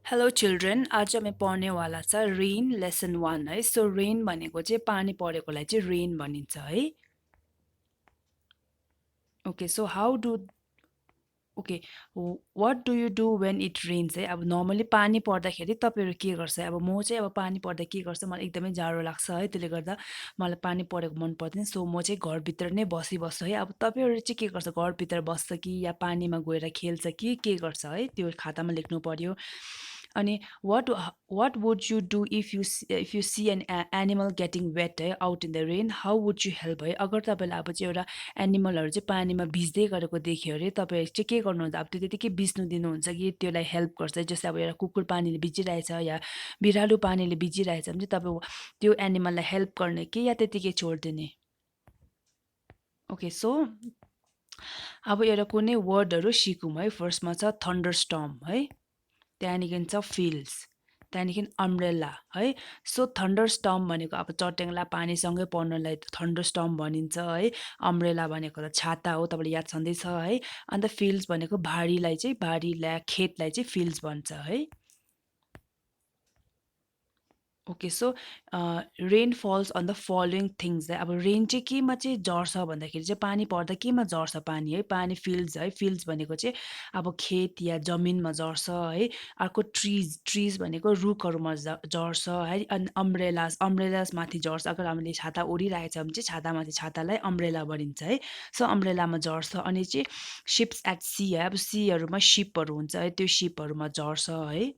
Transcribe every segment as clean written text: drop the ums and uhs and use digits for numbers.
Hello children, आज हामी पढ्नेवाला छ रेन लेसन 1 है। सो रेन भनेको चाहिँ पानी परेकोलाई चाहिँ रेन भनिन्छ है। Okay, so how do okay what do you do when it rains है। अब नर्मली पानी पर्दाखेरि तपाईँहरू के गर्छ? अब म चाहिँ अब पानी पर्दा के गर्छ, मलाई एकदमै जाडो लाग्छ है, त्यसले गर्दा मलाई पानी परेको मन पर्दैन। सो म चाहिँ घरभित्र नै बसिबस्छु है। अब तपाईँहरू चाहिँ के गर्छ? घरभित्र बस्छ कि या पानीमा गएर खेल्छ कि के गर्छ है, त्यो खातामा लेख्नु पर्यो। अनि what would you do if you see an animal getting wet है out in the rain, how would you help है। अगर तपाईँलाई अब चाहिँ एउटा एनिमलहरू चाहिँ पानीमा भिज्दै गरेको देख्यो अरे, तपाईँहरू चाहिँ के गर्नुहुन्छ? अब त्यो त्यतिकै भिज्नु दिनुहुन्छ कि त्यसलाई हेल्प गर्छ? जस्तै अब एउटा कुकुर पानीले भिजिरहेछ या बिरालो पानीले भिजिरहेछ भने चाहिँ तपाईँ त्यो एनिमललाई हेल्प गर्ने कि या त्यतिकै छोडिदिने? ओके, सो अब एउटा कुनै वर्डहरू सिकौँ है। फर्स्टमा छ थन्डर स्टर्म है, त्यहाँदेखि छ फिल्ड्स, त्यहाँदेखि अम्ब्रेला है। सो थन्डर स्टर्म भनेको अब चट्याङला पानीसँगै पर्नलाई थन्डर स्टर्म भनिन्छ है। अम्ब्रेला भनेको त छाता हो, तपाईँले याद छँदैछ है। अन्त फिल्ड्स भनेको भारीलाई खेतलाई चाहिँ फिल्ड्स भन्छ है। Okay, so rain falls on the following things है। अब रेन चाहिँ केमा चाहिँ झर्छ भन्दाखेरि चाहिँ पानी पर्दा केमा झर्छ पानी है? पानी फिल्ड्स है। फिल्ड्स भनेको चाहिँ अब खेत या जमिनमा झर्छ है। अर्को ट्रिज भनेको रुखहरूमा झर्छ है। अनि अम्ब्रेलास माथि झर्छ। अगर हामीले छाता ओढिरहेको छ भने चाहिँ छातामाथि छातालाई अम्ब्रेला भनिन्छ है। सो अम्ब्रेलामा झर्छ। अनि चाहिँ सिप्स एट सी है, अब सीहरूमा सिपहरू हुन्छ है, त्यो सिपहरूमा झर्छ है।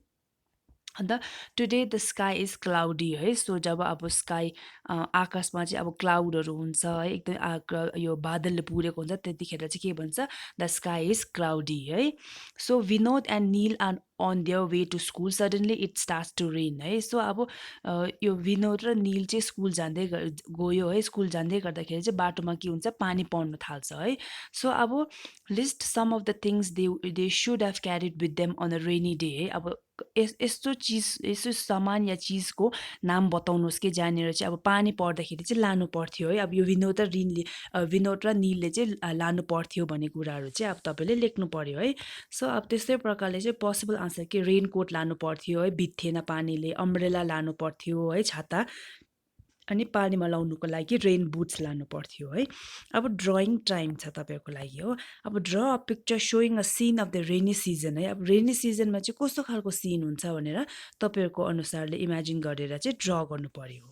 अन्त today the sky is cloudy है। सो जब अब स्काई आकाशमा चाहिँ अब क्लाउडहरू हुन्छ है, एकदम यो बादलले पुरेको हुन्छ, त्यतिखेर चाहिँ के भन्छ? द स्काई इज क्लाउडी है। So Vinod and Neel are on their way to school, suddenly it starts to rain है। सो अब यो विनोद र नील चाहिँ स्कुल जाँदै गयो है। स्कुल जाँदै गर्दाखेरि चाहिँ बाटोमा के हुन्छ? पानी पर्न थाल्छ है। सो अब list some of the things they should have carried with them on a rainy day है। अब यस्तो सामान या चिजको नाम बताउनुहोस् कि जहाँनिर चाहिँ अब पानी पर्दाखेरि चाहिँ लानु पर्थ्यो है। अब यो विनोद र नीलले चाहिँ लानु पर्थ्यो भन्ने कुराहरू चाहिँ अब तपाईँले लेख्नु पर्यो है। सो अब त्यस्तै प्रकारले चाहिँ पोसिबल आन्सर कि रेनकोट लानु पर्थ्यो है, भिज्थेन पानीले। अम्ब्रेला लानु पर्थ्यो है, छाता। अनि पानीमा लाउनुको लागि रेन बुट्स लानु पर्थ्यो है। अब ड्रइङ टाइम छ तपाईँहरूको लागि हो। अब draw a picture showing a scene of the rainy season है। अब रेनी सिजनमा चाहिँ कस्तो खालको सिन हुन्छ भनेर तपाईँहरूको अनुसारले इमेजिन गरेर चाहिँ ड्र गर्नु पर्यो।